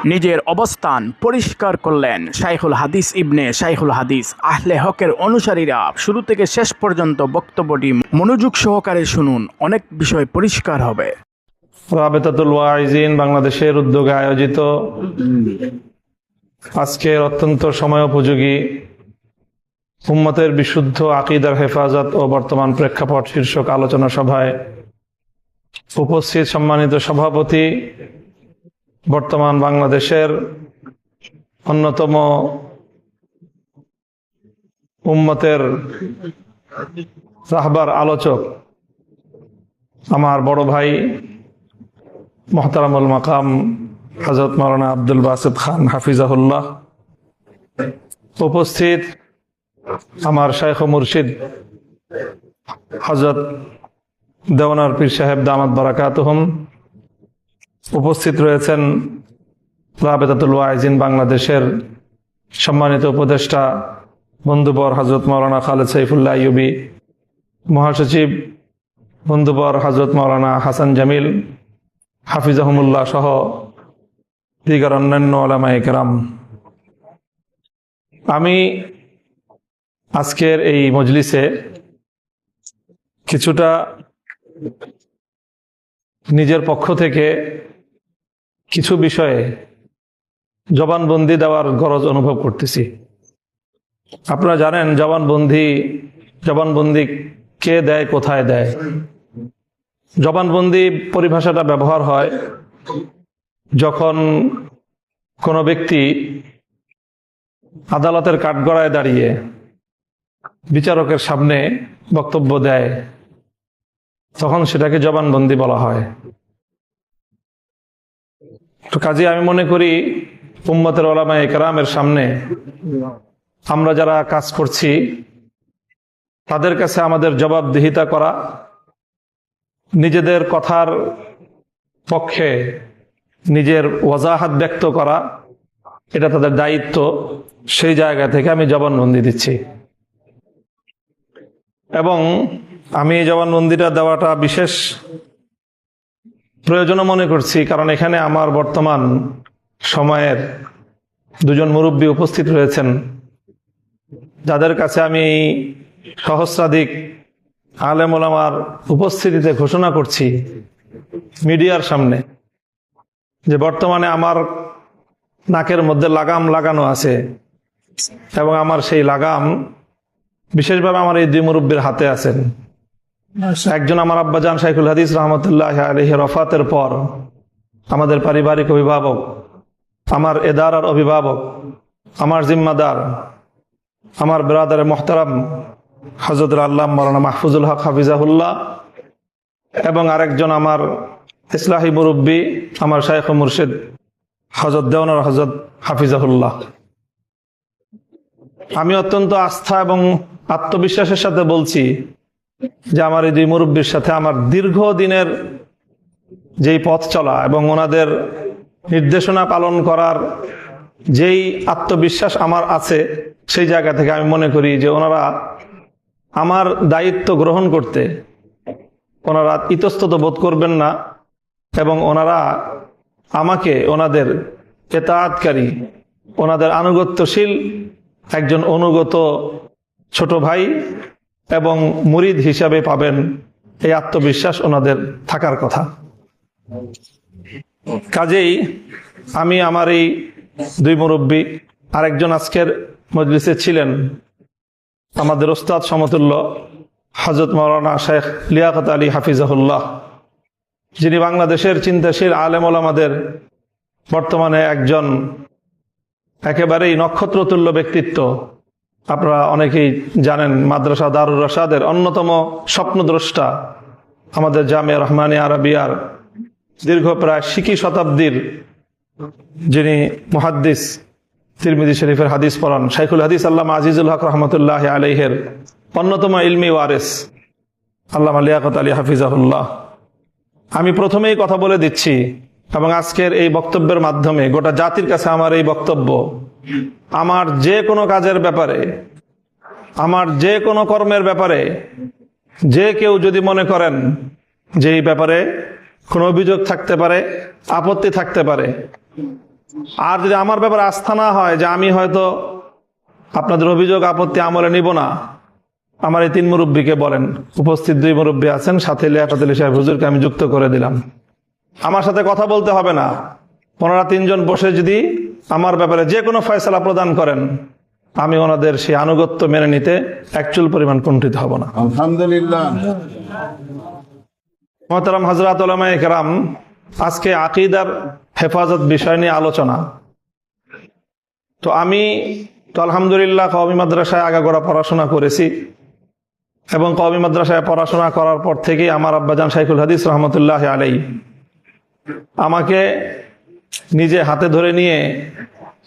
নিজের অবস্থান পরিষ্কার করলেন শাইখুল হাদিস ইবনে শাইখুল হাদিস। আহলে হকের অনুসারীরা শুরু থেকে শেষ পর্যন্ত বক্তব্যটি মনোযোগ সহকারে শুনুন, অনেক বিষয় পরিষ্কার হবে। রাবেতাতুল ওয়াইজিন বাংলাদেশের উদ্যোগে আয়োজিত আজকের অত্যন্ত সময়োপযোগী উম্মতের বিশুদ্ধ আকীদার হেফাজত ও বর্তমান প্রেক্ষাপট শীর্ষক আলোচনা সভায় উপস্থিত সম্মানিত সভাপতি, বর্তমান বাংলাদেশের অন্যতম উম্মতের রাহবার আলোচক আমার বড় ভাই মোহতারামুল মাকাম হযরত মাওলানা আব্দুল বাসিত খান হাফিজাহুল্লাহ, উপস্থিত আমার শাইখ ও মুর্শিদ হযরত দেওয়ানার পীর সাহেব দামাত বারাকাতুহুম, উপস্থিত রয়েছেন রাবেতাতুল ওয়াইজিন বাংলাদেশের সম্মানিত উপদেষ্টা বন্ধুবর হযরত মাওলানা খালেদ সাইফুল্লাহ আইয়ুবী, মহাসচিব বন্ধুবর হযরত মাওলানা হাসান জামিল হাফিজাহুমুল্লাহ সহ দিগার অন্যান্য উলামায়ে কেরাম। আমি আজকের এই মজলিসে কিছুটা নিজের পক্ষ থেকে কিছু বিষয়ে জবানবন্দি দেওয়ার গরজ অনুভব করতেছি। আপনারা জানেন জবানবন্দি কে দেয়, কোথায় দেয়। জবানবন্দি পরিভাষাটা ব্যবহার হয় যখন কোনো ব্যক্তি আদালতের কাঠগড়ায় দাঁড়িয়ে বিচারকের সামনে বক্তব্য দেয়, তখন সেটাকে জবানবন্দি বলা হয়। তো কাজে আমি মনে করি উম্মতের উলামায়ে কেরামের সামনে আমরা যারা কাজ করছি তাদের কাছে আমাদের জবাবদিহিতা করা, নিজেদের কথার পক্ষে নিজের ওয়াজাহাত ব্যক্ত করা, এটা তাদের দায়িত্ব। সেই জায়গা থেকে আমি জবানবন্দি দিচ্ছি এবং আমি এই জবানবন্দিটা দেওয়াটা বিশেষ প্রয়োজনও মনে করছি, কারণ এখানে আমার বর্তমান সময়ের দুজন মুরব্বী উপস্থিত রয়েছেন, যাদের কাছে আমি সহস্রাধিক আলেম ওলামার উপস্থিতিতে ঘোষণা করছি মিডিয়ার সামনে যে বর্তমানে আমার নাকের মধ্যে লাগাম লাগানো আছে এবং আমার সেই লাগাম বিশেষভাবে আমার এই দুই মুরব্বীর হাতে আছেন। একজন আমার আব্বাজান শাইখুল হাদিস রহমতুল্লাহ আলাইহি ওয়াফাতের পর আমাদের পারিবারিক অভিভাবক, আমার এদারার অভিভাবক, আমার জিম্মাদার, আমার ব্রাদার মোহতারাম হযরত আল্লামা মাওলানা মাহফুজুল হক হাফিজাহুল্লাহ, এবং আরেকজন আমার ইসলাহি মুরব্বী আমার শাইখ ও মুর্শিদ হযরত দেওয়ানার হযরত হাফিজাহুল্লাহ। আমি অত্যন্ত আস্থা এবং আত্মবিশ্বাসের সাথে বলছি যে আমার এই দুই মুরব্বীর সাথে আমার দীর্ঘদিনের যেই পথ চলা এবং ওনাদের নির্দেশনা পালন করার যেই আত্মবিশ্বাস আমার আছে, সেই জায়গা থেকে আমি মনে করি যে ওনারা আমার দায়িত্ব গ্রহণ করতে ওনারা ইতস্তত বোধ করবেন না এবং ওনারা আমাকে ওনাদের ইতাআতকারী, ওনাদের আনুগত্যশীল একজন অনুগত ছোট ভাই এবং মুরিদ হিসাবে পাবেন, এই আত্মবিশ্বাস ওনাদের থাকার কথা। কাজেই আমি আমার এই দুই মুরব্বী, আরেকজন আজকের মজলিসে ছিলেন আমাদের ওস্তাদ সমতুল্য হযরত মাওলানা শেখ লিয়াকত আলী হাফিজাহুল্লাহ, যিনি বাংলাদেশের চিন্তাশীল আলেম ওলামাদের বর্তমানে একজন একেবারেই নক্ষত্রতুল্য ব্যক্তিত্ব। আপনারা অনেকেই জানেন মাদ্রাসা দারুর রশাদের অন্যতম স্বপ্নদ্রষ্টা, আমাদের জামিয়া রহমানিয়া আরাবিয়ার দীর্ঘ প্রায় 20 শতাব্দীর যিনি মুহাদ্দিস, তিরমিজি শরীফের হাদিস পড়ান শাইখুল হাদিস আল্লামা আজিজুল হক রহমতুল্লাহ আলাইহির অন্যতম ইলমি ওয়ারিস আল্লামা লিয়াকত আলী হাফিজাহুল্লাহ। আমি প্রথমেই কথা বলে দিচ্ছি এবং আজকের এই বক্তব্যের মাধ্যমে গোটা জাতির কাছে আমার এই বক্তব্য, আমার যে কোনো কাজের ব্যাপারে, আমার যে কোনো কর্মের ব্যাপারে যে কেউ যদি মনে করেন যে এই ব্যাপারে কোনো অভিযোগ থাকতে পারে, আপত্তি থাকতে পারে, আর যদি আমার ব্যাপারে আস্থা না হয় যে আমি হয়তো আপনাদের অভিযোগ আপত্তি আমলে নিব না, আমার এই 3 মুরব্বীকে বলেন, উপস্থিত 2 মুরব্বী আছেন, সাথে লিয়াকত আলী সাহেব হুজুরকে আমি যুক্ত করে দিলাম। আমার সাথে কথা বলতে হবে না, ওনারা 3 জন বসে যদি আমার ব্যাপারে যে কোনো ফয়সালা প্রদান করেন, আমি ওনাদের সেই আনুগত্য মেনে নিতে একচুল পরিমাণ কুণ্ঠিত হব না। আলহামদুলিল্লাহ। মোহতারাম হযরত উলামায়ে কেরাম, আজকে আকীদার হেফাজত বিষয় নিয়ে আলোচনা। তো আমি তো আলহামদুলিল্লাহ কওমি মাদ্রাসায় আগাগোড়া পড়াশোনা করেছি এবং কওমি মাদ্রাসায় পড়াশোনা করার পর থেকেই আমার আব্বাজান শাইখুল হাদিস রহমতুল্লাহ আলাইহি আমাকে নিজে হাতে ধরে নিয়ে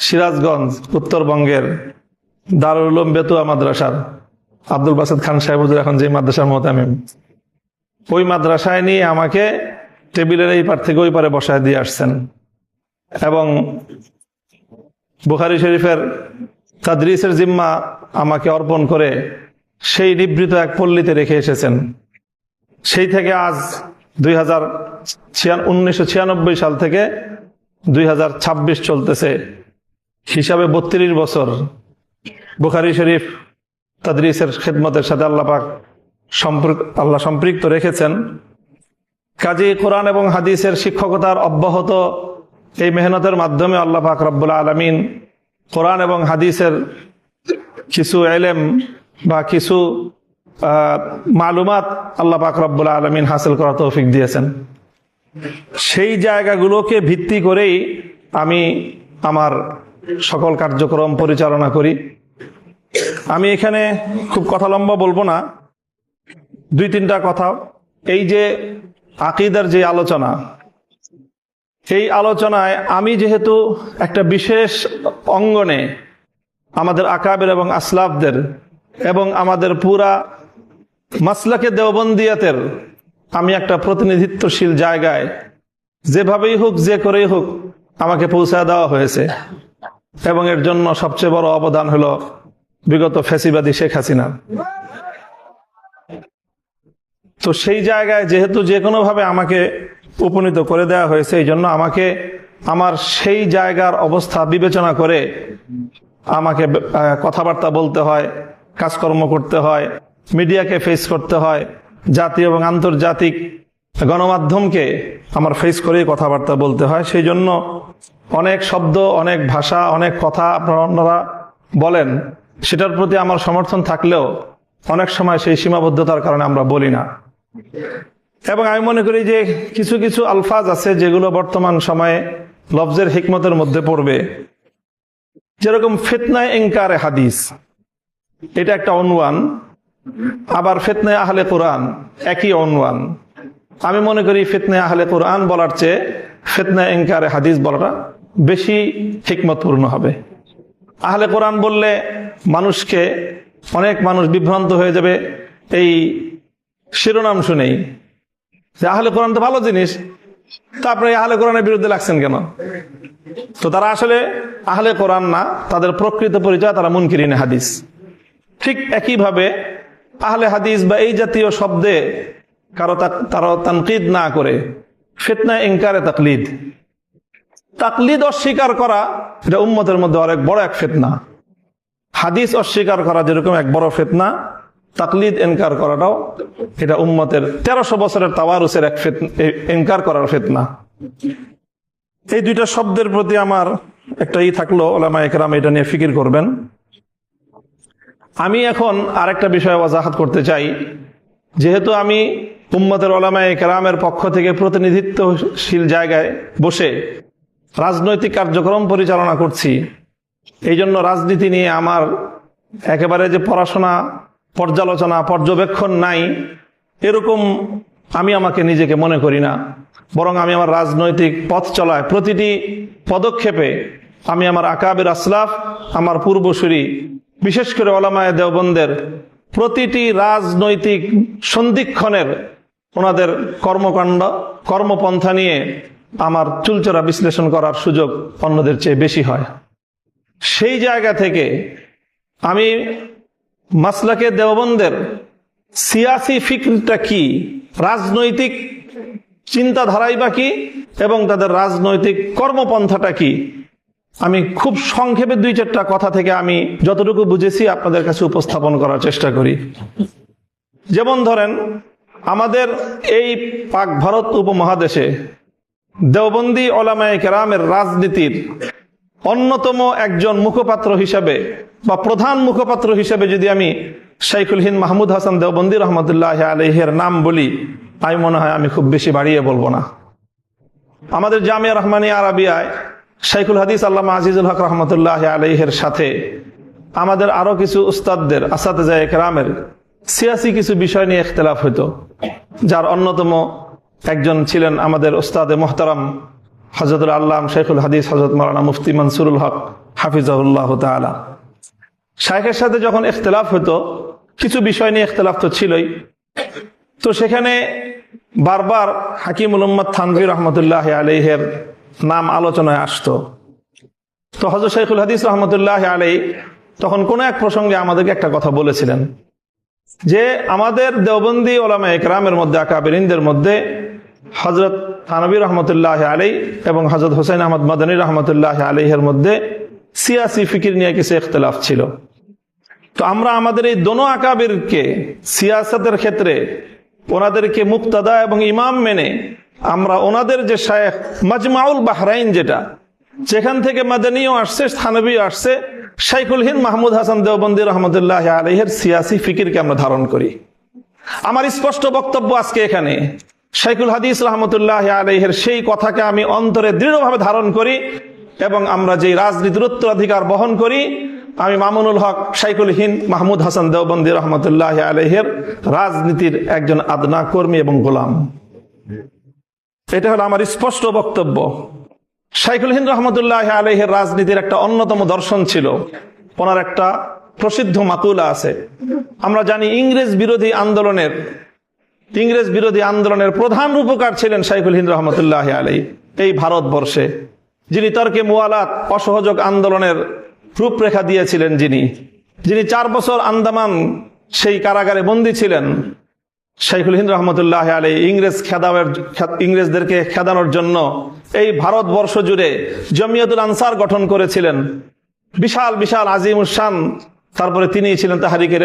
সিরাজগঞ্জ উত্তরবঙ্গের দারুল উলুম বেতুয়া মাদ্রাসার আব্দুল বাসেদ খান সাহেব হুজুর এখন যে মাদ্রাসার মুতামিম, ওই মাদ্রাসায় নিয়ে আমাকে টেবিলের এই পার থেকে ওই পারে বসায় দিয়ে আসছেন এবং বুখারী শরীফের তাদরিসের জিম্মা আমাকে অর্পণ করে সেই নিভৃত এক পল্লীতে রেখে এসেছেন। সেই থেকে আজ 1996 সাল থেকে 2026 চলতেছে, হিসাবে 32 বছর বুখারী শরীফ তাদরিসের খেদমতের সাথে আল্লাহ সম্পৃক্ত রেখেছেন। কাজী কোরআন এবং হাদিসের শিক্ষকতার অব্যাহত এই মেহনতের মাধ্যমে আল্লাহ পাক রব্বুল আলামিন কোরআন এবং হাদিসের কিছু ইলম বা কিছু মালুমাত আল্লাহ পাক রব্বুল আলামিন হাসিল করার তৌফিক দিয়েছেন। সেই জায়গাগুলোকে ভিত্তি করেই আমি আমার সকল কার্যক্রম পরিচালনা করি। আমি এখানে খুব কথা লম্বা বলবো না, 2-3টা কথা। এই যে আকীদার যে আলোচনা, এই আলোচনায় আমি যেহেতু একটা বিশেষ অঙ্গনে আমাদের আকাবের এবং আসলাফদের এবং আমাদের পুরা মাসলাকে দেওবন্দিয়াতের আমি একটা প্রতিনিধিত্বশীল জায়গায় যেভাবেই হোক যে করেই হোক আমাকে পৌঁছায় দেওয়া হয়েছে, এবং এর জন্য সবচেয়ে বড় অবদান হলো বিগত ফ্যাসিবাদী শেখ হাসিনা। তো সেই জায়গায় যেহেতু যে কোনোভাবে আমাকে উপনীত করে দেওয়া হয়েছে, এই জন্য আমাকে আমার সেই জায়গার অবস্থা বিবেচনা করে আমাকে কথাবার্তা বলতে হয়, কাজকর্ম করতে হয়, মিডিয়াকে ফেস করতে হয়, জাতীয় এবং আন্তর্জাতিক গণমাধ্যমকে আমার ফেস করেই কথাবার্তা বলতে হয়। সেই জন্য অনেক শব্দ, অনেক ভাষা, অনেক কথা আপনারা বলেন, সেটার প্রতি আমার সমর্থন থাকলেও অনেক সময় সেই সীমাবদ্ধতার কারণে আমরা বলি না। এবং আমি মনে করি যে কিছু কিছু আলফাজ আছে যেগুলো বর্তমান সময়ে লফজের হিকমতের মধ্যে পড়বে, যেরকম ফিতনায়ে ইনকারে হাদিস, এটা একটা অনওয়ান, আবার ফিতনায়ে আহলে কোরআন একই অনওয়ান। আমি মনে করি ফিতনায়ে আহলে কোরআন বলার চেয়ে ফিতনায়ে ইনকারে হাদিস বলাটা বেশি হিকমতপূর্ণ হবে। আহলে কোরআন বললে অনেক মানুষ বিভ্রান্ত হয়ে যাবে এই শিরোনাম শুনেই, যে আহলে কোরআন তো ভালো জিনিস, তারপরে আহলে কোরআনের বিরুদ্ধে লাগছেন কেন? তো তারা আসলে আহলে কোরআন না, তাদের প্রকৃত পরিচয় তারা মুনকিরিনে হাদিস। ঠিক একইভাবে আহলে হাদিস বা এই জাতীয় শব্দে তারা তানকিদ না করে ফিতনা ইনকারে তাকলিদ অস্বীকার করা, এটা উম্মতের মধ্যে অনেক বড় এক ফিতনা। হাদিস অস্বীকার করা যেরকম এক বড় ফিতনা, তাকলিদ ইনকার করাটাও এটা উম্মতের 1300 বছরের তাওয়ারুসের এক ইনকার করার ফিতনা। এই 2টা শব্দের প্রতি আমার একটা থাকলো, উলামায়ে কেরাম এটা নিয়ে ফিকির করবেন। আমি এখন আরেকটা বিষয় ওয়াজাহাত করতে চাই। যেহেতু আমি উম্মতের উলামায়ে কেরামের পক্ষ থেকে প্রতিনিধিত্বশীল জায়গায় বসে রাজনৈতিক কার্যক্রম পরিচালনা করছি, এই জন্য রাজনীতি নিয়ে আমার একেবারে যে পড়াশোনা, পর্যালোচনা, পর্যবেক্ষণ নাই, এরকম আমি আমাকে নিজেকে মনে করি না। বরং আমি আমার রাজনৈতিক পথ চলায় প্রতিটি পদক্ষেপে আমি আমার আকাবের আসলাফ, আমার পূর্বসূরি, বিশেষ করে উলামায়ে দেওবন্দের প্রতিটি রাজনৈতিক সন্ধিক্ষণের ওনাদের কর্মকাণ্ড, কর্মপন্থা নিয়ে আমার চুলচেরা বিশ্লেষণ করার সুযোগ অন্যদের চেয়ে বেশি হয়। সেই জায়গা থেকে আমি মাসলাকে দেওবন্দের সিয়াসি ফিকরটা কি, রাজনৈতিক চিন্তাধারাই বা কি, এবং তাদের রাজনৈতিক কর্মপন্থাটা কি, আমি খুব সংক্ষেপে 2-4টা কথা থেকে আমি যতটুকু বুঝেছি আপনাদের কাছে উপস্থাপন করার চেষ্টা করি। যেমন ধরেন, আমাদের এই পাক ভারত উপমহাদেশে দেওবন্দি ওলামায়ে কেরামের রাজনীতির অন্যতম একজন মুখপাত্র হিসেবে বা প্রধান মুখপাত্র হিসেবে যদি আমি শাইখুল হিন্দ মাহমুদ হাসান দেওবন্দি রহমতুল্লাহ আলাইহির নাম বলি, আমি মনে হয় আমি খুব বেশি বাড়িয়ে বলবো না। আমাদের জামিয়া রহমানিয়া আরাবিয়ায় শাইখুল হাদিস আল্লামা আজিজুল হক রহমতুল্লাহ আলাইহির সাথে আমাদের আরো কিছু উস্তাদদের আসাতেজায়ে কেরামের সিয়াসি কিছু বিষয় নিয়ে ইখতিলাফ হইতো, যার অন্যতম একজন ছিলেন আমাদের উস্তাদে মোহতারাম হযরতুল আল্লাম শাইখুল হাদিস হযরত মাওলানা মুফতি মনসুরুল হক হাফিজাহুল্লাহ তাআলা। শাইখের সাথে যখন ইখতিলাফ হতো, কিছু বিষয় নিয়ে ইখতিলাফ তো ছিলই, তো সেখানে বারবার হাকিমুল উম্মাত থানভী রহমতুল্লাহ আলাইহির নাম আলোচনায় আসতো। তো হযরত শাইখুল হাদিস রহমতুল্লাহ আলাইহি তখন কোন এক প্রসঙ্গে আমাদেরকে একটা কথা বলেছিলেন যে আমাদের দেওবন্দি ওলামায়ে কেরামের মধ্যে, আকাবিরিনদের মধ্যে হযরত থানভী রহমতুল্লাহ আলাইহি এবং হযরত হুসাইন আহমদ মাদানী রহমতুল্লাহ আলাইহির মধ্যে সিয়াসি ফিকির নিয়ে কিছু ইখতিলাফ ছিল। তো আমরা আমাদের এই দোনো আকাবিরকে সিয়াসতের ক্ষেত্রে ওনাদেরকে মুক্তাদা এবং ইমাম মেনে আমরা ওনাদের যে শায়েখ মাজমাউল বাহরাইন, যেখান থেকে মাদানীও আসছে, থানভীও আসছে, শাইখুল হিন্দ মাহমুদ হাসান দেওবন্দি রহমতুল্লাহ আলাইহির সিয়াসি ফিকিরকে আমরা ধারণ করি। আমার স্পষ্ট বক্তব্য আজকে এখানে, শাইখুল হাদিস রহমতুল্লাহ আলাইহির সেই কথাকে আমি অন্তরে দৃঢ়ভাবে ধারণ করি এবং আমরা যে রাজনীতির উত্তরাধিকার বহন করি, আমি মামুনুল হক শাইখুল হিন্দ মাহমুদ হাসান দেওবন্দি রহমতুল্লাহ আলাইহির রাজনীতির একজন আদনা কর্মী এবং গোলাম। এটা হলো আমার স্পষ্ট বক্তব্য। শাইখুল হিন্দ রহমতুল্লাহ আলাইহির রাজনীতির একটা অন্যতম দর্শন ছিল, ওনার একটা প্রসিদ্ধ মাকুলা আছে। আমরা জানি ইংরেজ বিরোধী আন্দোলনের প্রধান রূপকার ছিলেন শাইখুল হিন্দ রহমতুল্লাহ আলাইহি এই ভারতবর্ষে, যিনি তর্কে মুওয়ালাত অসহযোগ আন্দোলনের রূপরেখা দিয়েছিলেন, যিনি 4 বছর আন্দামান সেই কারাগারে বন্দী ছিলেন। শাইখুল হিন্দ রহমতুল্লাহ আলাইহি ইংরেজদেরকে খেদানোর জন্য এই ভারতবর্ষ জুড়ে জমিয়তুল আনসার গঠন করেছিলেন, বিশাল বিশাল আজিমুশান। তারপরে তিনি ছিলেন তাহরিকে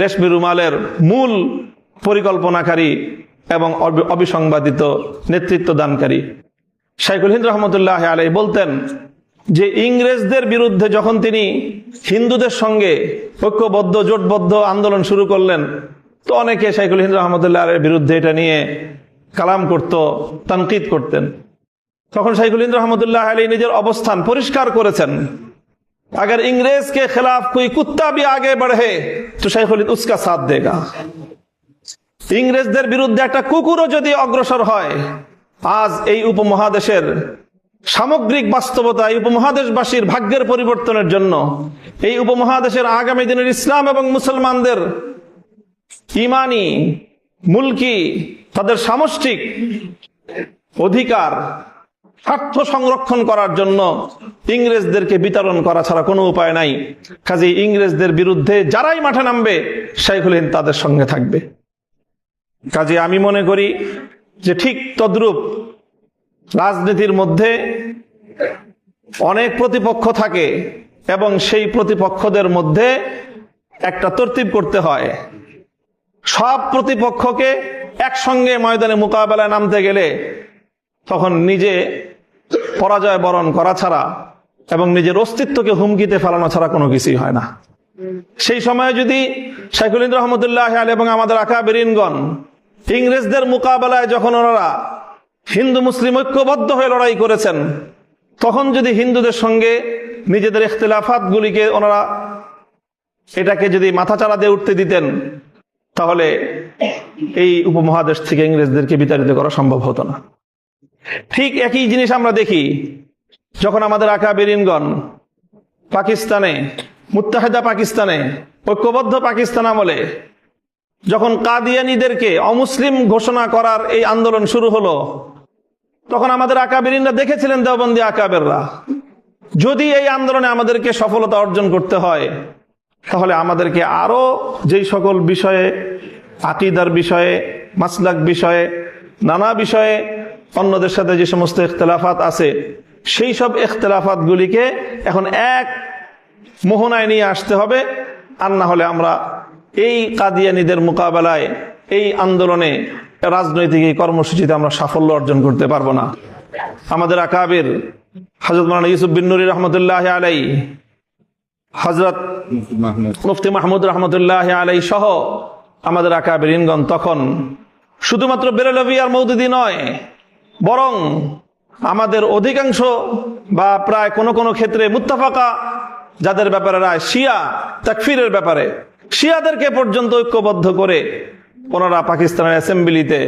রেশমি রুমালের মূল পরিকল্পনাকারী এবং অবিসংবাদিত নেতৃত্ব দানকারী। শাইখুল হিন্দ রহমতুল্লাহ আলাইহি বলতেন যে ইংরেজদের বিরুদ্ধে যখন তিনি হিন্দুদের সঙ্গে ঐক্যবদ্ধ জোটবদ্ধ আন্দোলন শুরু করলেন, তো অনেকে শাইখুল হিন্দ রহমতুল্লাহ আলাইহির বিরুদ্ধে এটা নিয়ে কালাম করত, তানকিদ করতেন। তখন শাইখুল হিন্দ রহমতুল্লাহ আলাইহি নিজের অবস্থান পরিষ্কার করেছেন, अगर इंग्रेज के खिलाफ कोई कुत्ता भी आगे बढ़े तो শাইখুল হিন্দ उसका साथ देगा। ইংরেজদের বিরুদ্ধে একটা কুকুরও যদি অগ্রসর হয়, আজ এই উপমহাদেশের সামগ্রিক বাস্তবতা, এই উপমহাদেশবাসীর ভাগ্যের পরিবর্তনের জন্য, এই উপমহাদেশের আগামী দিনের ইসলাম এবং মুসলমানদের ইমানি, মুলকি, তাদের সামষ্টিক অধিকার, স্বার্থ সংরক্ষণ করার জন্য ইংরেজদেরকে বিতরণ করা ছাড়া কোনো উপায় নাই। কাজেই ইংরেজদের বিরুদ্ধে যারাই মাঠে নামবে, শাইখুল হিন্দ তাদের সঙ্গে থাকবে। কাজে আমি মনে করি যে ঠিক তদ্রূপ রাজনীতির মধ্যে অনেক প্রতিপক্ষ থাকে এবং সেই প্রতিপক্ষদের মধ্যে একটা তরতিব করতে হয়। সব প্রতিপক্ষকে একসঙ্গে ময়দানে মোকাবেলায় নামতে গেলে তখন নিজে পরাজয় বরণ করা ছাড়া এবং নিজের অস্তিত্বকে হুমকিতে ফেলানো ছাড়া কোনো কিছুই হয় না। সেই সময়ে যদি শাইখুল হিন্দ রহমতুল্লাহ আলাইহি এবং আমাদের আকাবিরিনগণ ইংরেজদের মোকাবেলায় যখন ওনারা হিন্দু মুসলিম ঐক্যবদ্ধ হয়ে লড়াই করেছেন, তখন যদি হিন্দুদের সঙ্গে নিজেদের ইখতিলাফাতগুলিকে ওনারা এটাকে যদি মাথাচাড়া দিয়ে উঠতে দিতেন, তাহলে এই উপমহাদেশ থেকে ইংরেজদেরকে বিতাড়িত করা সম্ভব হতো না। ঠিক একই জিনিস আমরা দেখি যখন আমাদের আকাবিরিনগণ পাকিস্তানে, মুত্তাহিদা পাকিস্তানে, ঐক্যবদ্ধ পাকিস্তান আমলে যখন কাদিয়ানীদেরকে অমুসলিম ঘোষণা করার এই আন্দোলন শুরু হলো, তখন আমাদের আকাবিরিনরা দেখেছিলেন, দেওবন্দি আকাবেররা, যদি এই আন্দোলনে আমাদেরকে সফলতা অর্জন করতে হয়, তাহলে আমাদেরকে আরো যেই সকল বিষয়ে, আকীদার বিষয়ে, মাসলাক বিষয়ে, নানা বিষয়ে অন্যদের সাথে যে সমস্ত ইখতিলাফাত আছে, সেই সব ইখতিলাফাতগুলিকে এখন এক মোহনায় নিয়ে আসতে হবে, আর না হলে আমরা এই কাদিয়ানীদের মোকাবেলায়, এই আন্দোলনে, রাজনৈতিক এই কর্মসূচিতে আমরা সাফল্য অর্জন করতে পারবো না। আমাদের আকাবির হযরত মাওলানা ইউসুফ বিন নুরি রহমতুল্লাহ আলাই, হযরত মুফতি মাহমুদ রহমতুল্লাহ আলাই সহ আমাদের আকাবিরিনগণ তখন শুধুমাত্র বেরেলভী আর মওদুদি নয়, বরং আমাদের অধিকাংশ বা প্রায় কোন কোন ক্ষেত্রে মুত্তাফাকা যাদের ব্যাপারে রায়, শিয়া তাকফিরের ব্যাপারে শিয়াদেরকে পর্যন্ত ঐক্যবদ্ধ করে ওনারা পাকিস্তানের অ্যাসেম্বলিতে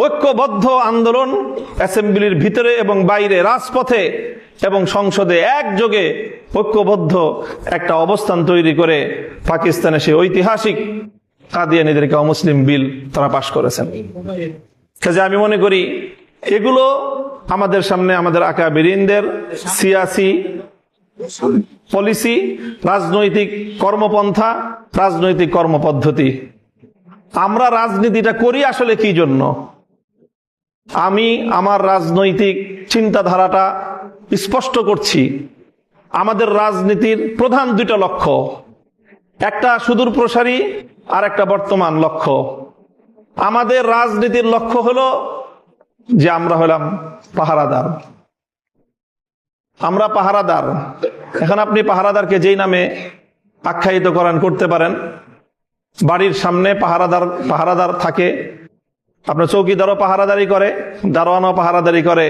ঐক্যবদ্ধ আন্দোলন, অ্যাসেম্বলির ভিতরে এবং বাইরে, রাজপথে এবং সংসদে একযোগে ঐক্যবদ্ধ একটা অবস্থান তৈরি করে পাকিস্তানে সেই ঐতিহাসিক কাদিয়ানীদেরকে অমুসলিম বিল তারা পাশ করেছেন। কাজে আমি মনে করি এগুলো আমাদের সামনে আমাদের আকাবিরিনদের সিয়াসি পলিসি, রাজনৈতিক কর্মপন্থা, রাজনৈতিক কর্মপদ্ধতি। আমরা রাজনীতিটা করি আসলে কি জন্য? আমি আমার রাজনৈতিক চিন্তাধারাটা স্পষ্ট করছি। আমাদের রাজনীতির প্রধান দুটো লক্ষ্য, একটা সুদূর প্রসারী আর একটা বর্তমান লক্ষ্য। আমাদের রাজনীতির লক্ষ্য হলো যে আমরা হলাম পাহারাদার। আমরা পাহারাদার। এখন আপনি পাহারাদারকে যেই নামে আখ্যায়িত করতে পারেন। বাড়ির সামনে পাহারাদার থাকে, আপনার চৌকিদারও পাহারাদারি করে, দারোয়ানও পাহারাদারি করে,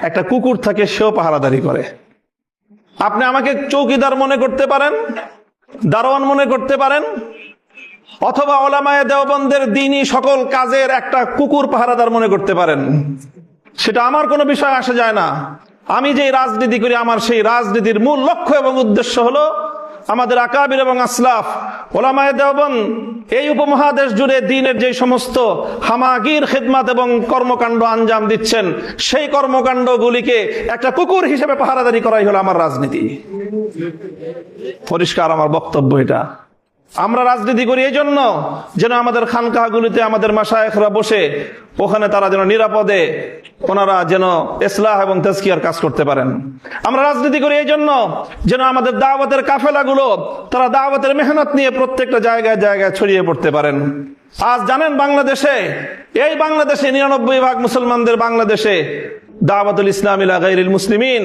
একটা কুকুর থাকে সেও পাহারাদারি করে। আপনি আমাকে চৌকিদার মনে করতে পারেন, দারোয়ান মনে করতে পারেন, অথবা উলামায়ে দেওবন্দের দ্বীনি সকল কাজের একটা কুকুর পাহারাদার মনে করতে পারেন। সেটা আমার কোনো বিষয় আসে যায় না। আমি যেই রাজনীতি করি, আমার সেই রাজনীতির মূল লক্ষ্য এবং উদ্দেশ্য হলো আমাদের আকাবির এবং আসলাফ উলামায়ে দেওবন্দ এই উপমহাদেশ জুড়ে দ্বীনের যে সমস্ত হামাগির খিদমত এবং কর্মকাণ্ড আঞ্জাম দিচ্ছেন, সেই কর্মকাণ্ডগুলিকে একটা কুকুর হিসেবে পাহারাদারি করাই হলো আমার রাজনীতি। পরিষ্কার আমার বক্তব্য এটা। আমরা রাজনীতি করি এই জন্য যেন আমাদের খানকাহগুলিতে আমাদের মাশায়েখরা বসে ওখানে তারা যেন নিরাপদে ওনারা যেন ইসলাহ এবং তাজকিয়ার কাজ করতে পারেন। আমরা রাজনীতি করি এই জন্য যেন আমাদের দাওয়াতের কাফেলাগুলো তারা দাওয়াতের মেহনত নিয়ে প্রত্যেকটা জায়গায় জায়গায় ছড়িয়ে পড়তে পারেন। আজ জানেন বাংলাদেশে, এই বাংলাদেশে 99% মুসলমানদের বাংলাদেশে দাওয়াতুল ইসলাম ইলা গায়রিল মুসলিমিন,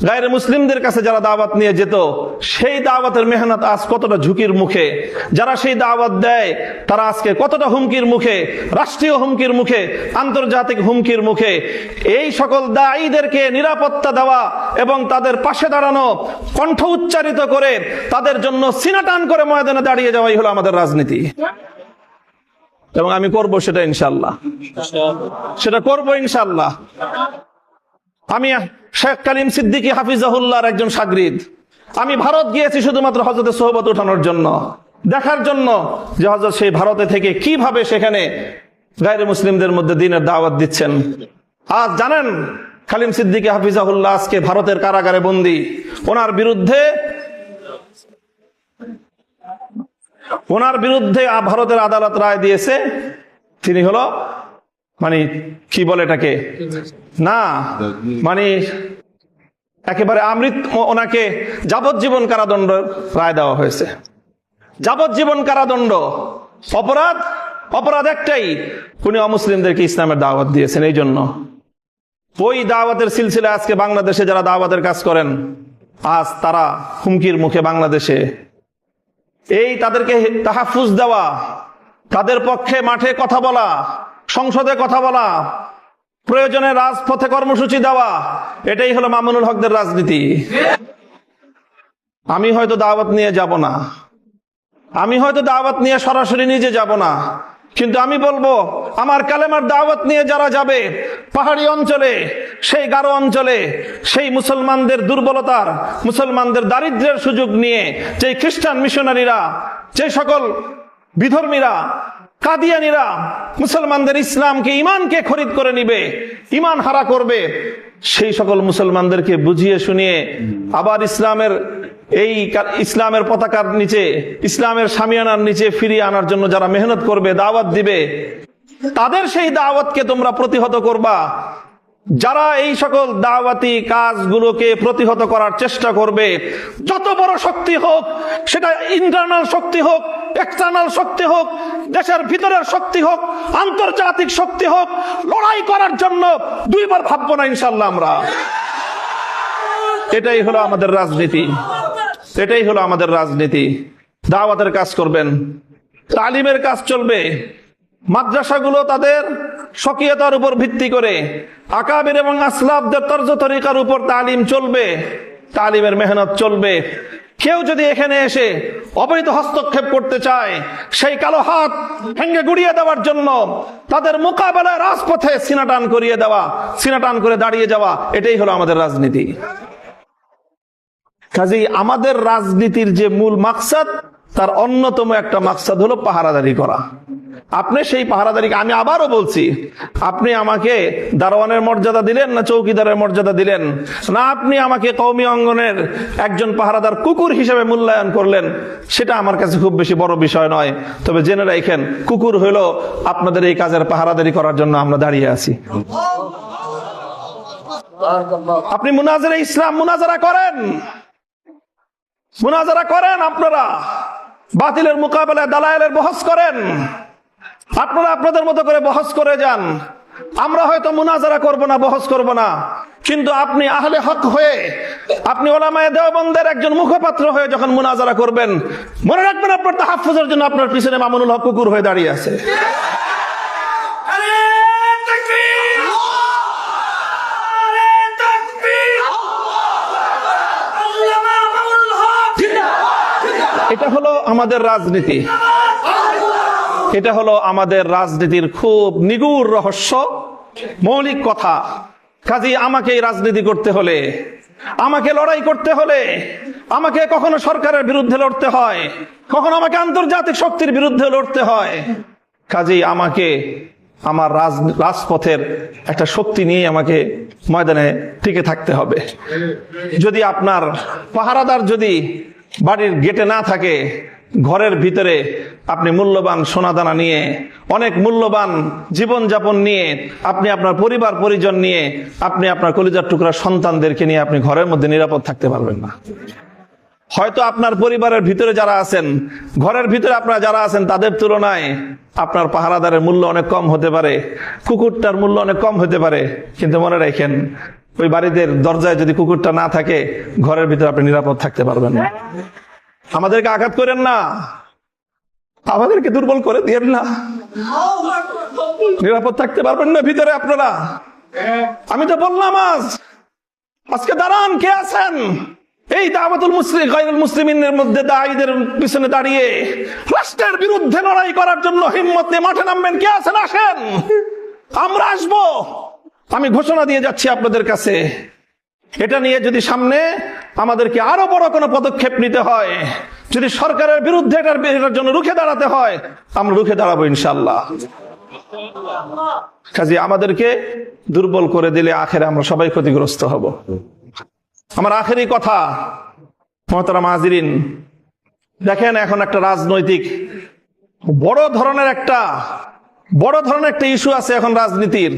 গায়রে মুসলিমদের কাছে যারা দাওয়াত নিয়ে যেত, সেই দাওয়াতের মেহনত আজ কতটা ঝুঁকির মুখে। যারা সেই দাওয়াত দেয় তারা আজকে কতটা হুমকির মুখে, রাষ্ট্রীয় হুমকির মুখে, আন্তর্জাতিক হুমকির মুখে। এই সকল দায়ীদেরকে নিরাপত্তা দেওয়া এবং তাদের পাশে দাঁড়ানো, কণ্ঠ উচ্চারিত করে তাদের জন্য সিনা টান করে ময়দানে দাঁড়িয়ে যাওয়াই হলো আমাদের রাজনীতি। এবং আমি করব সেটা ইনশাআল্লাহ, সেটা করব ইনশাআল্লাহ। আমি শেখ কালিম সিদ্দিকী হাফিজাহুল্লাহর একজন শাগরিদ। আমি ভারত গিয়েছি শুধুমাত্র হযরতের সোহবত ওঠানোর জন্য, দেখার জন্য যে হযরত সেই ভারতে থেকে কিভাবে সেখানে গায়রে মুসলিমদের মধ্যে দ্বীনের দাওয়াত দিচ্ছেন। আজ জানেন কালিম সিদ্দিকী হাফিজাহুল্লাহ আজকে ভারতের কারাগারে বন্দী। ওনার বিরুদ্ধে ভারতের আদালত রায় দিয়েছে, তিনি হলো মানে কি বলে এটাকে, না মানে একেবারে ওনাকে যাবজ্জীবন কারাদণ্ড রায় দেওয়া হয়েছে। যাবজ্জীবন কারাদণ্ড। অপরাধ একটাই, উনি অমুসলিমদেরকে ইসলামের দাওয়াত দিয়েছেন। এই জন্য ওই দাওয়াতের সিলসিলা আজকে বাংলাদেশে যারা দাওয়াতের কাজ করেন, আজ তারা হুমকির মুখে। বাংলাদেশে এই তাদেরকে তাহাফুজ দেওয়া, তাদের পক্ষে মাঠে কথা বলা, সংসদে কথা বলা, প্রয়োজনে রাজপথে কর্মসূচি দেওয়া, এটাই হলো মামুনুল হকদের রাজনীতি। আমি হয়তো দাওয়াত নিয়ে যাব না, আমি হয়তো দাওয়াত নিয়ে সরাসরি নিজে যাব না, কিন্তু আমি বলবো আমার কালেমার দাওয়াত নিয়ে যারা যাবে পাহাড়ি অঞ্চলে, সেই গারো অঞ্চলে, সেই মুসলমানদের দুর্বলতার, মুসলমানদের দারিদ্র্যের সুযোগ নিয়ে যে খ্রিস্টান মিশনারিরা, যে সকল বিধর্মীরা, কাদিয়ানীরা মুসলমানদের ইসলামকে, ইমানকে খরিদ করে নিবে, ইমান হারা করবে, সেই সকল মুসলমানদেরকে বুঝিয়ে শুনিয়ে আবার ইসলামের পতাকার নিচে, ইসলামের শামিয়ানার নিচে ফিরিয়ে আনার জন্য যারা মেহনত করবে, দাওয়াত দিবে, তাদের সেই দাওয়াতকে তোমরা প্রতিহত করবা। যারা এই সকল দাওয়াতি কাজগুলোকে প্রতিহত করার চেষ্টা করবে, যত বড় শক্তি হোক, সেটা ইন্টারনাল শক্তি হোক, এক্সটার্নাল শক্তি হোক, দেশের ভিতরের শক্তি হোক, আন্তর্জাতিক শক্তি হোক, লড়াই করার জন্য দুইবার ভাববো না ইনশাল্লাহ আমরা। এটাই হলো আমাদের রাজনীতি, এটাই হলো আমাদের রাজনীতি। দাওয়াতের কাজ করবেন, তালিমের কাজ চলবে, মাদ্রাসাগুলো তাদের স্বকীয়তার উপর ভিত্তি করে আকাবির এবং আসলাফদের তর্জ তরিকার উপর তালিম চলবে, তালিমের মেহনত চলবে। কেউ যদি এখানে এসে অবৈধ হস্তক্ষেপ করতে চায়, সেই কালো হাত ভেঙে গুড়িয়ে দেওয়ার জন্য তাদের মোকাবেলায় রাজপথে সিনাটান করিয়ে দেওয়া, সিনাটান করে দাঁড়িয়ে যাওয়া, এটাই হলো আমাদের রাজনীতি। কাজেই আমাদের রাজনীতির যে মূল মাকসাদ, তার অন্যতম একটা মাকসাদ হলো পাহারাদারি করা। আপনি সেই পাহারাদারি, আমি আবারও বলছি, আপনি আমাকে দারোয়ানের মর্যাদা দিলেন না চৌকিদারের মর্যাদা দিলেন, না আপনি আমাকে কওমি অঙ্গনের একজন পাহারাদার কুকুর হিসেবে মূল্যায়ন করলেন, সেটা আমার কাছে খুব বেশি বড় বিষয় নয়। তবে জেনে রাখেন, কুকুর হইল আপনাদের এই কাজের পাহারাদারি করার জন্য আমরা দাঁড়িয়ে আছি। আপনি মুনাজারা ইসলাম মুনাজারা করেন, মুনাজারা করেন, আপনারা বাতিলের মোকাবেলায় দালায়েলের বহস করেন, আপনারা আপনাদের মতো করে বহস করে যান। আমরা হয়তো মুনাজারা করব না, বহস করব না, কিন্তু আপনি আহলে হক হয়ে, আপনি উলামায়ে দেওবন্দের একজন মুখপাত্র হয়ে যখন মুনাজারা করবেন, মনে রাখবেন আপনার তাহাফুজের জন্য আপনার পিছনে মামুনুল হক কুকুর হয়ে দাঁড়িয়ে আছে। এটা হলো আমাদের রাজনীতি, এটা হলো আমাদের রাজনীতির খুব নিগুড় রহস্য, মৌলিক কথা। কাজী আমাকে এই রাজনীতি করতে হলে, আমাকে লড়াই করতে হলে, আমাকে কখনো সরকারের বিরুদ্ধে লড়তে হয়, কখনো আমাকে আন্তর্জাতিক শক্তির বিরুদ্ধে লড়তে হয়। কাজী আমাকে আমার রাজপথের একটা শক্তি নিয়ে আমাকে ময়দানে টিকে থাকতে হবে। যদি আপনার পাহারাদার যদি বাড়ির গেটে না থাকে, ঘরের ভিতরে আপনি মূল্যবান সোনাদানা নিয়ে, অনেক মূল্যবান জীবনযাপন নিয়ে, আপনি আপনার পরিবার পরিজন নিয়ে, আপনি আপনার কলিজার টুকরা সন্তানদেরকে নিয়ে আপনি ঘরের মধ্যে নিরাপদ থাকতে পারবেন না। হয়তো আপনার পরিবারের ভিতরে যারা আছেন, ঘরের ভিতরে আপনারা যারা আছেন, তাদের তুলনায় আপনার পাহারাদারের মূল্য অনেক কম হতে পারে, কুকুরটার মূল্য অনেক কম হতে পারে, কিন্তু মনে রাখেন, ওই বাড়িতে দরজায় যদি কুকুরটা না থাকে, ঘরের ভিতরে আপনি নিরাপদ থাকতে পারবেন না। আমাদেরকে আঘাত করেন না, আমাদেরকে দুর্বল করে দিয়েন না, নিরাপদ থাকতে পারবেন না ভিতরে আপনারা। আমি তো বললাম আজকে দাঁড়ান, কে আছেন এই দাওয়াতুল মুসলিম গায়রুল মুসলিমিনের মধ্যে দায়ীদের পিছনে দাঁড়িয়ে রাষ্ট্রের বিরুদ্ধে লড়াই করার জন্য হিম্মত নিয়ে মাঠে নামবেন? কে আছেন? আসেন, আমরা আসবো। আমি ঘোষণা দিয়ে যাচ্ছি আপনাদের কাছে, এটা নিয়ে যদি সামনে আমাদেরকে আরো বড় কোনো পদক্ষেপ নিতে হয়, যদি সরকারের বিরুদ্ধে এটার জন্য রুখে দাঁড়াতে হয়, আমরা রুখে দাঁড়াবো ইনশাআল্লাহ। কাজে আমাদেরকে দুর্বল করে দিলে আখেরে আমরা সবাই ক্ষতিগ্রস্ত হব। আমার আখেরি কথা, মুহতারাম হাজিরিন, দেখেন এখন একটা রাজনৈতিক বড় ধরনের একটা ইস্যু আছে এখন রাজনীতির।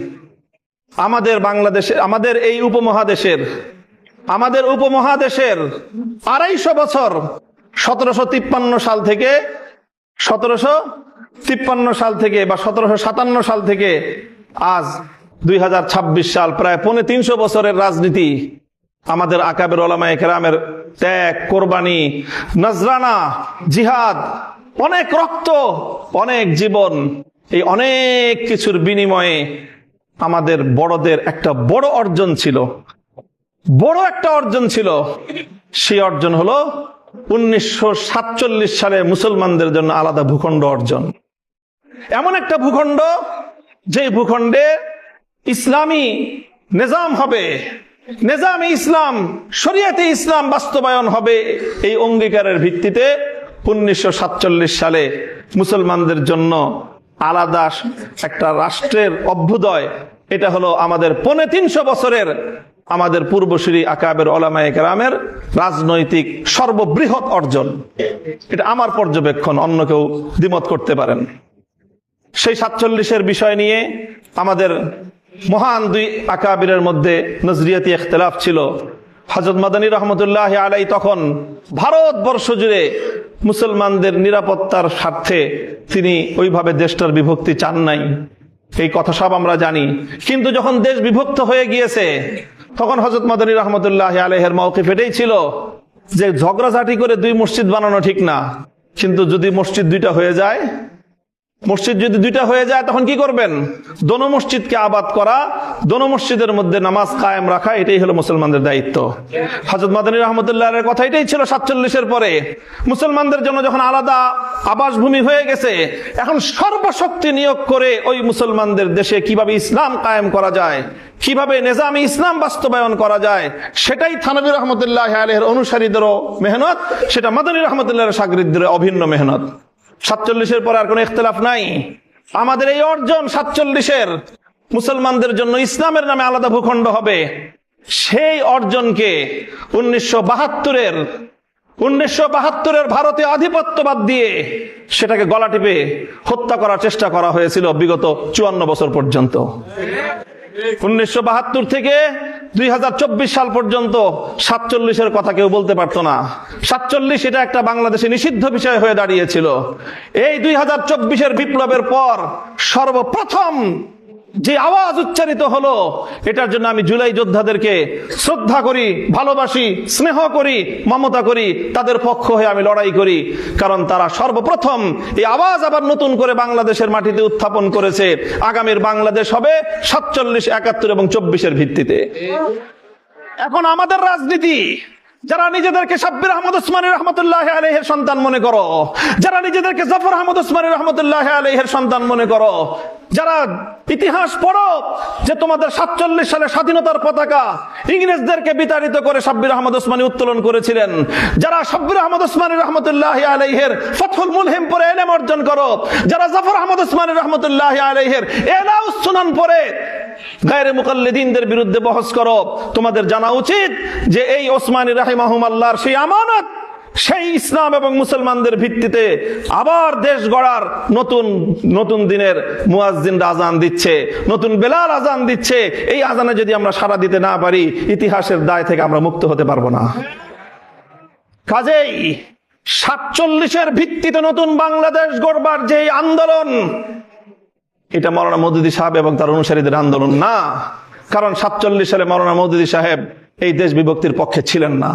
আমাদের বাংলাদেশে, আমাদের এই উপমহাদেশের 250 বছর, 1753 সাল থেকে বা 1757 সাল থেকে আজ 2026 সাল, প্রায় 350 বছরের রাজনীতি। আমাদের আকাবের উলামায়ে কেরামের ত্যাগ, কোরবানি, নজরানা, জিহাদ, অনেক রক্ত, অনেক জীবন, এই অনেক কিছুর বিনিময়ে আমাদের বড়দের একটা বড় অর্জন ছিল, সেই অর্জন হলো 1947 সালে মুসলমানদের জন্য আলাদা ভূখণ্ড অর্জন। এমন একটা ভূখণ্ড, যে ভূখণ্ডে ইসলামী নিজাম হবে, নিজামে ইসলাম, শরিয়াতে ইসলাম বাস্তবায়ন হবে। এই অঙ্গীকারের ভিত্তিতে 1947 সালে মুসলমানদের জন্য আলাদা একটা রাষ্ট্রের অভ্যুদয়। এটা হলো আমাদের 350 বছরের আমাদের পূর্বসূরি আকাবের উলামায়ে কেরামের রাজনৈতিক সর্ববৃহৎ অর্জন। এটা আমার পর্যবেক্ষণ, অন্য কেউ দ্বিমত করতে পারেন। সেই 47-এর বিষয় নিয়ে আমাদের মহান দুই আকাবিরের মধ্যে নজরিয়াতি ইখতিলাফ ছিল। হযরত মাদানী রহমতুল্লাহ আলাই তখন ভারতবর্ষ জুড়ে মুসলমানদের নিরাপত্তার স্বার্থে তিনি ওইভাবে দেশটার বিভক্তি চান নাই, এই কথা সব আমরা জানি। কিন্তু যখন দেশ বিভক্ত হয়ে গিয়েছে তখন হযরত মাদানী রহমতুল্লাহ আলাইহির মাওকিফ এটাই ছিল যে ঝগড়াঝাটি করে দুই মসজিদ বানানো ঠিক না, কিন্তু যদি মসজিদ দুইটা হয়ে যায়, তখন কি করবেন? দোনো মসজিদকে আবাদ করা, দোনো মসজিদের মধ্যে নামাজ কায়েম রাখা, এটাই হলো মুসলমানদের দায়িত্ব। হযরত মাদানী রাহমাতুল্লাহ আলাইহির কথা এটাই ছিল 47-এর পরে মুসলমানদের জন্য যখন আলাদা আবাসভূমি হয়ে গেছে, এখন সর্বশক্তি নিয়োগ করে ওই মুসলমানদের দেশে কিভাবে ইসলাম কায়েম করা যায়, কিভাবে নিজামে ইসলাম বাস্তবায়ন করা যায়, সেটাই থানভী রহমতুল্লাহ আলাইহির অনুসারীদেরও মেহনত, সেটা মাদানী রহমতুল্লাহর শাগরিদদের অভিন্ন মেহনত। 47-এর পর আর কোনো ইখতিলাফ নাই। আমাদের এই অর্জন 47-এর মুসলমানদের জন্য ইসলামের নামে আলাদা ভূখণ্ড হবে, সেই অর্জনকে 1972-এর ভারতে আধিপত্যবাদ দিয়ে সেটাকে গলা টিপে হত্যা করার চেষ্টা করা হয়েছিল বিগত 54 বছর পর্যন্ত। 1972 থেকে 2024 সাল পর্যন্ত 47-এর কথা কেউ বলতে পারতো না। 47 এটা একটা বাংলাদেশে নিষিদ্ধ বিষয় হয়ে দাঁড়িয়েছিল। এই 2024-এর বিপ্লবের পর সর্বপ্রথম যে আওয়াজ উচ্চারিত হলো, এটার জন্য আমি জুলাই যোদ্ধাদেরকে শ্রদ্ধা করি, ভালোবাসি, স্নেহ করি, মমতা করি, তাদের পক্ষ হয়ে আমি লড়াই করি, কারণ তারা সর্বপ্রথম এই আওয়াজ আবার নতুন করে বাংলাদেশের মাটিতে উত্থাপন করেছে। আগামীর বাংলাদেশ হবে 47, 71 এবং 24-এর ভিত্তিতে। এখন আমাদের রাজনীতি, যারা নিজেদেরকে শাব্বির আহমদ ওসমানী রহমতুল্লাহ আলাইহির সন্তান মনে করো, যারা নিজেদেরকে জাফর আহমদ ওসমানী রহমতুল্লাহ আলাইহির সন্তান মনে করো, যারা ইতিহাস পড়ো যে তোমাদের 47 সালে স্বাধীনতার পতাকা ইংরেজদেরকে বিতাড়িত করে শাব্বির আহমদ ওসমানী উত্তোলন করেছিলেন, যারা শাব্বির আহমদ ওসমানী রহমতুল্লাহ আলাইহির ফাতহুল মুলহিম পড়ে ইলম অর্জন করো, যারা জাফর আহমদ ওসমানী রহমতুল্লাহ আলাইহির ইলাউস সুনান পড়ে গায়রে মুকাল্লিদিনদের বিরুদ্ধে বহস করো, তোমাদের জানা উচিত যে এই ওসমানী রাহিমাহুমাল্লাহর সেই আমানত, সেই ইসলাম এবং মুসলমানদের ভিত্তিতে আবার দেশ গড়ার নতুন দিনের মুয়াজ্জিনরা আজান দিচ্ছে, নতুন বেলাল আজান দিচ্ছে। এই আজানে যদি আমরা সাড়া দিতে না পারি, ইতিহাসের দায় থেকে আমরা মুক্ত হতে পারবো না। কাজেই 47-এর ভিত্তিতে নতুন বাংলাদেশ গড়বার যে আন্দোলন, এটা মাওলানা মওদুদী সাহেব এবং তার অনুসারীদের আন্দোলন না। কারণ 47 সালে মাওলানা মওদুদী সাহেব এই দেশ বিভক্তির পক্ষে ছিলেন না।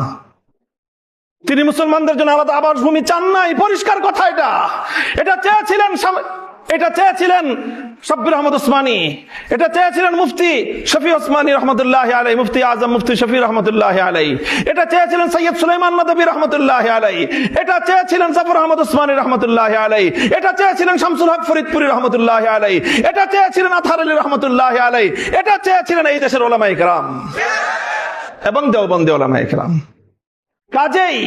তিনি মুসলমানদের জন্য আলাদা আবাসভূমি চান নাই, পরিষ্কার কথা। এটা চেয়েছিলেন শাব্বির আহমদ ওসমানী, এটা চেয়েছিলেন মুফতি শফি ওসমানী রহমতুল্লাহ আলাই, মুফতি আজম মুফতি শফি রহমতুল্লাহ আলাই, এটা চেয়েছিলেন সৈয়দ সুলাইমান নদভী রহমতুল্লাহ আলাই, এটা চেয়েছিলেন জাফর আহমদ ওসমানী রহমতুল্লাহ আলাই, এটা চেয়েছিলেন শামসুল হক ফরিদপুরি রহমতুল্লাহ আলাই, এটা চেয়েছিলেন আতহার আলী রহমতুল্লাহ আলাই, এটা চেয়েছিলেন এই দেশের উলামায়ে কেরাম এবং দেওবন্দি উলামায়ে কেরাম। কাজেই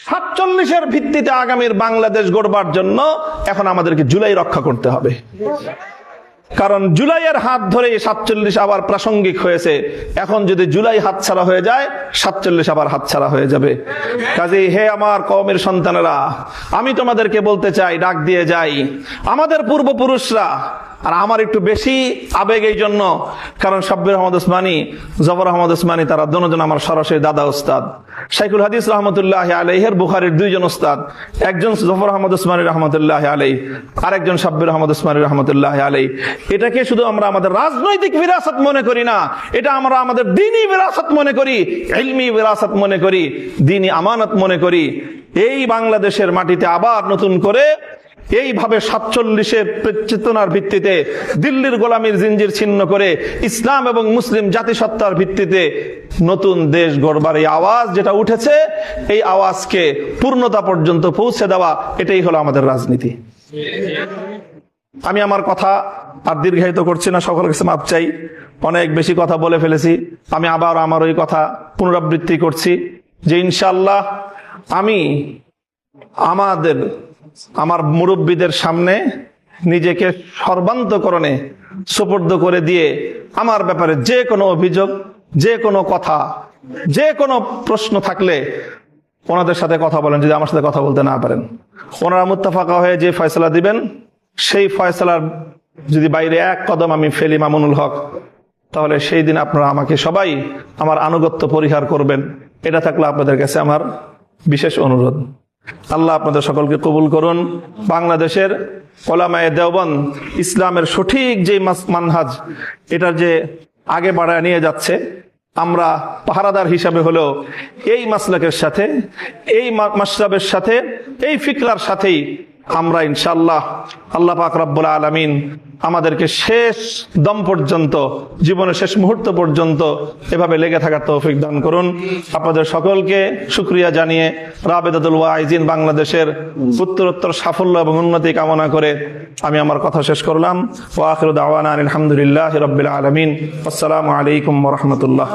47-এর ভিত্তিতে আগামীর বাংলাদেশ গড়বার জন্য এখন আমাদেরকে জুলাই রক্ষা করতে হবে। কারণ জুলাইয়ের হাত ধরে 47 আবার প্রাসঙ্গিক হয়েছে। এখন যদি জুলাই হাতছাড়া হয়ে যায়, 47 আবার হাতছাড়া হয়ে যাবে। কাজেই হে আমার কওমের সন্তানেরা, আমি তোমাদেরকে বলতে চাই, ডাক দিয়ে যাই, আমাদের পূর্বপুরুষরা, আর আমার একটু বেশি আবেগ এই জন্য, কারণ শাব্বির আহমদ ওসমানী, জাফর আহমদ ওসমানী তারা দুজন আমার সরাসরি দাদা উস্তাদ। শাইখুল হাদিস রহমতুল্লাহ আলাইহির বুখারীর দুইজন উস্তাদ, একজন জাফর আহমদ ওসমানী রহমতুল্লাহ আলাইহি, আরেকজন শাব্বির আহমদ ওসমানী রহমতুল্লাহ আলাইহি। এটাকে শুধু আমরা আমাদের রাজনৈতিক বিরাসত মনে করি না, এটা আমরা আমাদের দ্বীনি বিরাসত মনে করি, ইলমি বিরাসত মনে করি, দ্বীনি আমানত মনে করি। এই বাংলাদেশের মাটিতে আবার নতুন করে এইভাবে 47-এর চেতনার ভিত্তিতে দিল্লির গোলামীর জিঞ্জির ছিন্ন করে ইসলাম এবং মুসলিম জাতিসত্তার ভিত্তিতে নতুন দেশ গড়বার এই আওয়াজ যেটা উঠেছে, এই আওয়াজকে পূর্ণতা পর্যন্ত পৌঁছে দেওয়া, এটাই হলো আমাদের রাজনীতি। আমি আমার কথা আর দীর্ঘায়িত করছি না, সকলের কাছে মাপ চাই, অনেক বেশি কথা বলে ফেলেছি। আমি আবার আমার ওই কথা পুনরাবৃত্তি করছি যে ইনশাআল্লাহ আমি আমার মুরব্বীদের সামনে নিজেকে সর্বান্তকরণে সুপর্দ করে দিয়ে আমার ব্যাপারে যে কোনো অভিযোগ, যে কোনো কথা, যে কোনো প্রশ্ন থাকলে ওনাদের সাথে কথা বলেন। যদি আমার সাথে কথা বলতে না পারেন, ওনারা মুত্তাফাকা হয়ে যে ফয়সালা দিবেন, সেই ফয়সালার যদি বাইরে এক কদম আমি ফেলি, মামুনুল হক তাহলে সেই দিন আপনারা আমাকে সবাই আমার আনুগত্য পরিহার করবেন। এটা থাকলে আপনাদের কাছে আমার বিশেষ অনুরোধ। আল্লাহ আপনাদের সকলকে কবুল করুন। বাংলাদেশের ওলামায়ে দেওবন্দ ইসলামের সঠিক যে মানহাজ, এটার যে আগে বাড়ায় নিয়ে যাচ্ছে, আমরা পাহারাদার হিসাবে হলেও এই মাসলাকের সাথে, এই মাশরাবের সাথে, এই ফিকরার সাথেই আমরা ইনশাআল্লাহ আল্লাহ পাক রব্বুল আলামিন আমাদেরকে শেষ দম পর্যন্ত, জীবনের শেষ মুহূর্ত পর্যন্ত এভাবে লেগে থাকার তৌফিক দান করুন। আপনাদের সকলকে শুকরিয়া জানিয়ে রাবেতাতুল ওয়াইজিন বাংলাদেশের উত্তরোত্তর সাফল্য এবং উন্নতি কামনা করে আমি আমার কথা শেষ করলাম। ওয়া আখিরু দাওয়ানা আলহামদুলিল্লাহি রাব্বিল আলামিন। আসসালামু আলাইকুম ওয়া রাহমাতুল্লাহ।